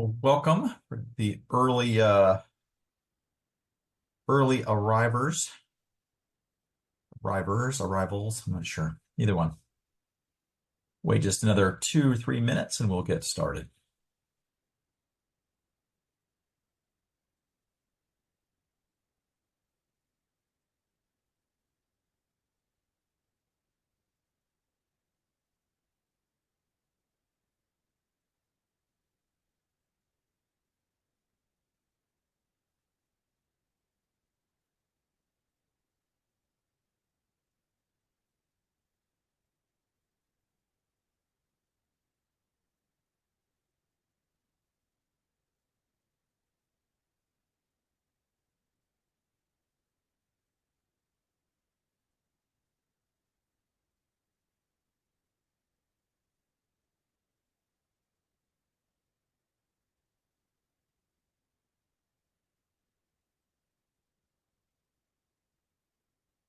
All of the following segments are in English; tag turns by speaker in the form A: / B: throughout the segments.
A: Well, welcome for the early arrivals. I'm not sure. Either one. Wait just another 2 or 3 minutes and we'll get started.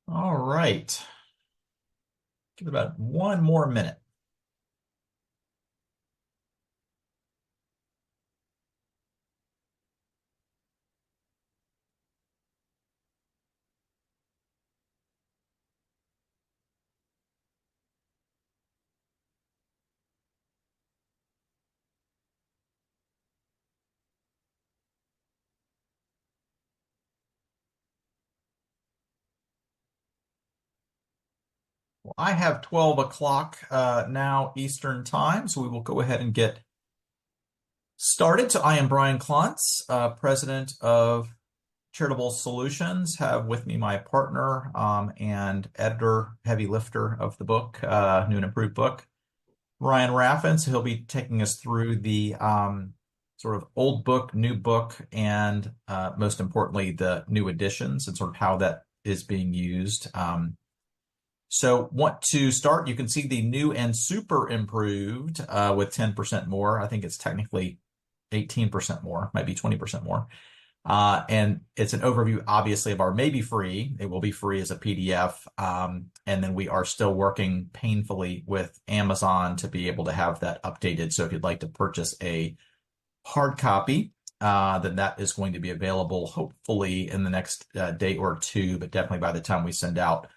A: All right. Give it about one more minute. Well, I have 12 o'clock now Eastern time, so we will go ahead and get started. So I am Brian Klontz, president of Charitable Solutions. Have with me my partner and editor, heavy lifter of the book, new and improved book, Ryan Raffin. So he'll be taking us through the sort of old book, new book, and most importantly, the new editions and sort of how that is being used. So want to start, you can see the new and super improved with 10% more. I think it's technically 18% more, might be 20% more. And it's an overview, obviously, of our maybe free. It will be free as a PDF. And then we are still working painfully with Amazon to be able to have that updated. So if you'd like to purchase a hard copy, then that is going to be available hopefully in the next day or two, but definitely by the time we send out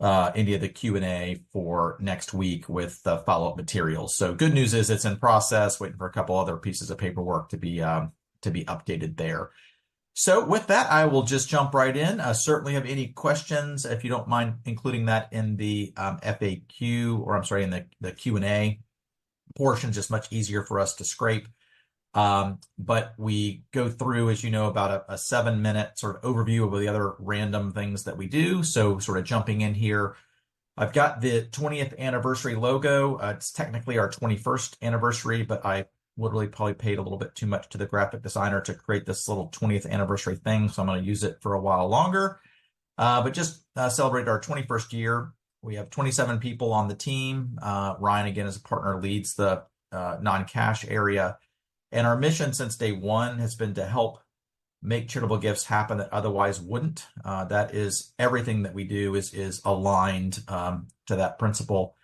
A: any of the Q&A for next week with the follow-up materials. So good news is it's in process, waiting for a couple other pieces of paperwork to be updated there. So with that, I will just jump right in. Certainly have any questions, if you don't mind including that in the FAQ, or I'm sorry, in the Q&A portion, just much easier for us to scrape. But we go through, as you know, about a 7-minute sort of overview of the other random things that we do. So sort of jumping in here, I've got the 20th anniversary logo. It's technically our 21st anniversary, but I literally probably paid a little bit too much to the graphic designer to create this little 20th anniversary thing. So I'm going to use it for a while longer, but just celebrate our 21st year. We have 27 people on the team. Ryan, again, as a partner, leads the non-cash area. And our mission since day one has been to help make charitable gifts happen that otherwise wouldn't. That is everything that we do is aligned to that principle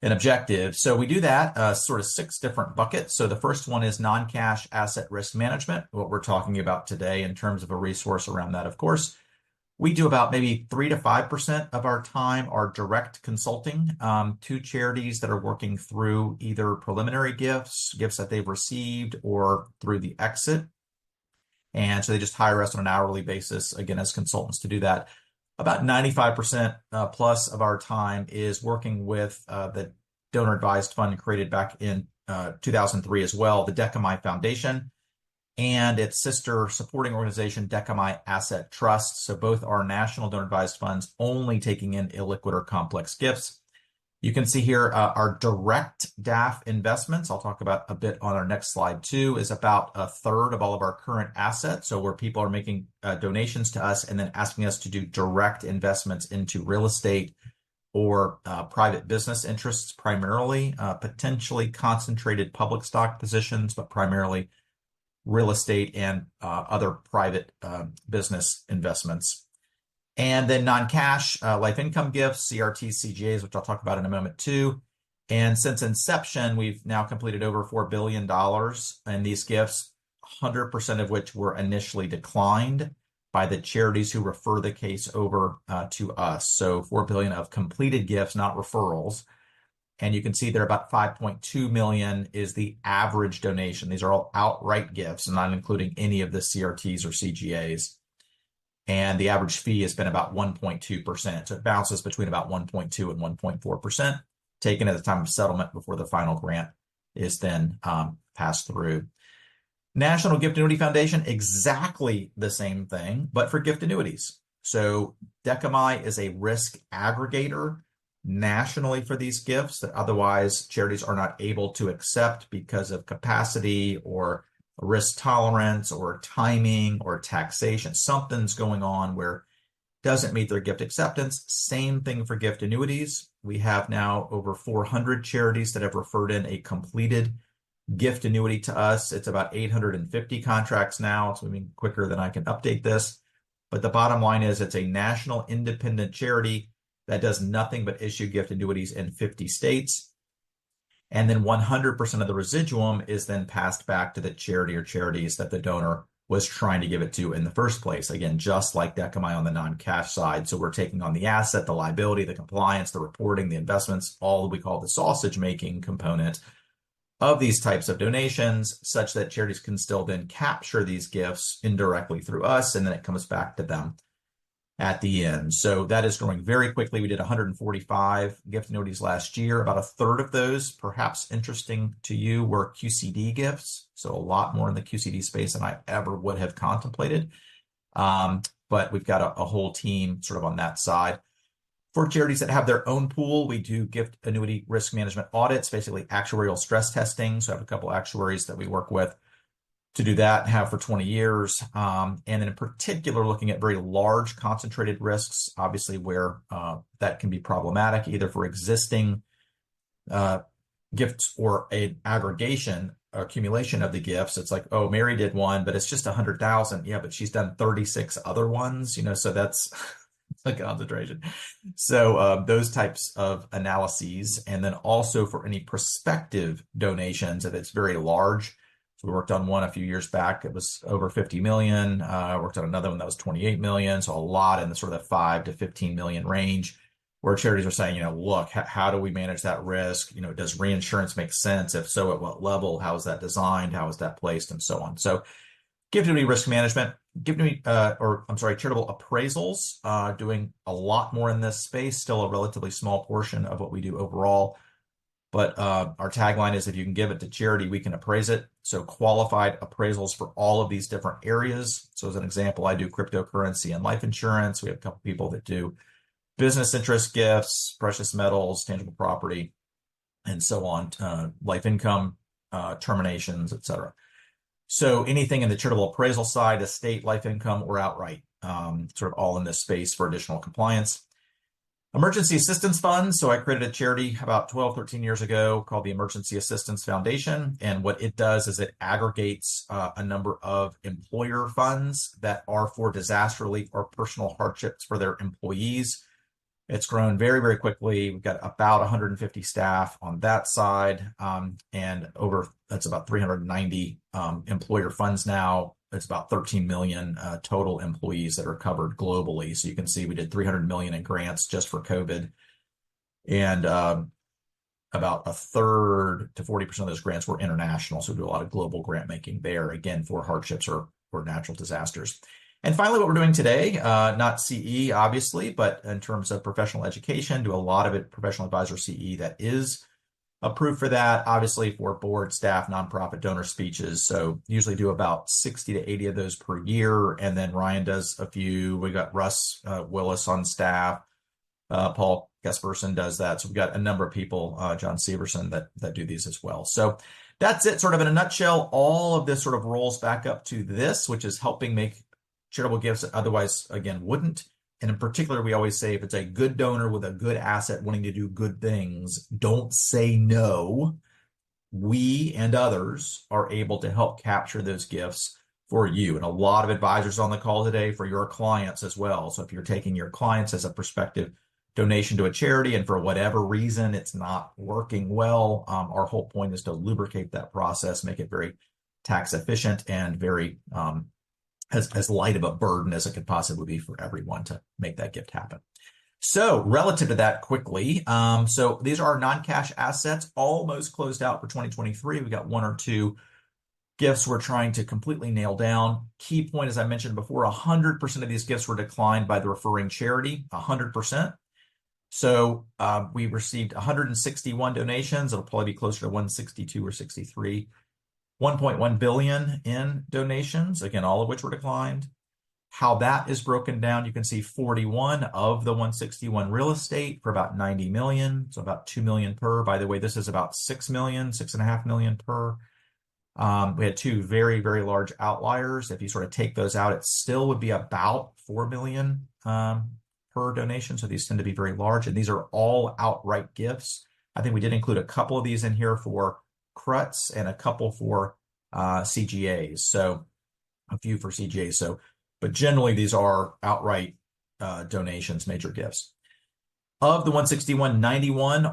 A: and objective. So we do that sort of 6 different buckets. So the first one is non-cash asset risk management, what we're talking about today in terms of a resource around that, of course. We do about maybe 3 to 5% of our time are direct consulting to charities that are working through either preliminary gifts that they've received, or through the exit. And so they just hire us on an hourly basis, again, as consultants to do that. About 95% plus of our time is working with the donor advised fund created back in 2003 as well, the Decami Foundation, and its sister supporting organization, Decami Asset Trust. So both are national donor advised funds only taking in illiquid or complex gifts. You can see here our direct DAF investments, I'll talk about a bit on our next slide too, is about 1/3 of all of our current assets. So where people are making donations to us and then asking us to do direct investments into real estate or private business interests, primarily, potentially concentrated public stock positions, but primarily real estate and other private business investments. And then non-cash life income gifts, CRT, CGAs, which I'll talk about in a moment too. And since inception, we've now completed over $4 billion in these gifts, 100% of which were initially declined by the charities who refer the case over to us. So 4 billion of completed gifts, not referrals. And you can see there about 5.2 million is the average donation. These are all outright gifts, not including any of the CRTs or CGAs. And the average fee has been about 1.2%. So it bounces between about 1.2 and 1.4%, taken at the time of settlement before the final grant is then passed through. National Gift Annuity Foundation, exactly the same thing, but for gift annuities. So Decami is a risk aggregator nationally for these gifts that otherwise charities are not able to accept because of capacity or risk tolerance or timing or taxation. Something's going on where it doesn't meet their gift acceptance. Same thing for gift annuities. We have now over 400 charities that have referred in a completed gift annuity to us. It's about 850 contracts now. It's moving quicker than I can update this. But the bottom line is it's a national independent charity that does nothing but issue gift annuities in 50 states. And then 100% of the residuum is then passed back to the charity or charities that the donor was trying to give it to in the first place. Again, just like Decami on the non-cash side. So we're taking on the asset, the liability, the compliance, the reporting, the investments, all we call the sausage making component of these types of donations, such that charities can still then capture these gifts indirectly through us, and then it comes back to them at the end. So that is growing very quickly. We did 145 gift annuities last year. About a third of those, perhaps interesting to you, were QCD gifts. So a lot more in the QCD space than I ever would have contemplated. But we've got a whole team sort of on that side. For charities that have their own pool, we do gift annuity risk management audits, basically actuarial stress testing. So I have a couple actuaries that we work with to do that and have for 20 years. And then in particular, looking at very large concentrated risks, obviously where that can be problematic, either for existing gifts or an aggregation, accumulation of the gifts. It's like, oh, Mary did one, but it's just 100,000. Yeah, but she's done 36 other ones, so that's a concentration. So those types of analyses, and then also for any prospective donations, if it's very large. So we worked on one a few years back. It was over 50 million. Worked on another one that was 28 million. So a lot in the sort of the 5 to 15 million range, where charities are saying, look, how do we manage that risk? Does reinsurance make sense? If so, at what level? How is that designed? How is that placed? And so on. So gift annuity risk management, charitable appraisals, doing a lot more in this space, still a relatively small portion of what we do overall. But our tagline is, if you can give it to charity, we can appraise it. So qualified appraisals for all of these different areas. So as an example, I do cryptocurrency and life insurance. We have a couple people that do business interest gifts, precious metals, tangible property, and so on, life income, terminations, etc. So anything in the charitable appraisal side, estate, life income, or outright, sort of all in this space for additional compliance. Emergency Assistance Fund. So I created a charity about 12, 13 years ago called the Emergency Assistance Foundation. And what it does is it aggregates a number of employer funds that are for disaster relief or personal hardships for their employees. It's grown very, very quickly. We've got about 150 staff on that side, and that's about 390 employer funds now. It's about 13 million total employees that are covered globally. So you can see we did 300 million in grants just for COVID, and about a third to 40% of those grants were international. So we do a lot of global grant making there, again, for hardships or natural disasters. And finally, what we're doing today, not CE, obviously, but in terms of professional education, do a lot of it professional advisor CE that is approved for that, obviously for board, staff, nonprofit donor speeches. So usually do about 60 to 80 of those per year. And then Ryan does a few. We got Russ Willis on staff. Paul Gesperson does that. So we've got a number of people, John Severson, that do these as well. So that's it sort of in a nutshell. All of this sort of rolls back up to this, which is helping make charitable gifts that otherwise, again, wouldn't. And in particular, we always say if it's a good donor with a good asset wanting to do good things, don't say no. We and others are able to help capture those gifts for you. And a lot of advisors on the call today for your clients as well. So if you're taking your clients as a prospective donation to a charity and for whatever reason it's not working well, our whole point is to lubricate that process, make it very tax efficient and very as light of a burden as it could possibly be for everyone to make that gift happen. So relative to that quickly, so these are our non-cash assets, almost closed out for 2023. We got one or two gifts we're trying to completely nail down. Key point, as I mentioned before, 100% of these gifts were declined by the referring charity, 100%. So we received 161 donations. It'll probably be closer to 162 or 63. 1.1 billion in donations, again, all of which were declined. How that is broken down, you can see 41 of the 161 real estate for about 90 million, so about 2 million per. By the way, this is about 6 million, 6.5 million per. We had two very, very large outliers. If you sort of take those out, it still would be about 4 million per donation. So these tend to be very large, and these are all outright gifts. I think we did include a couple of these in here for CRUTs and a couple for CGAs. So a few for CGAs. So, but generally these are outright donations, major gifts. Of the 161, 91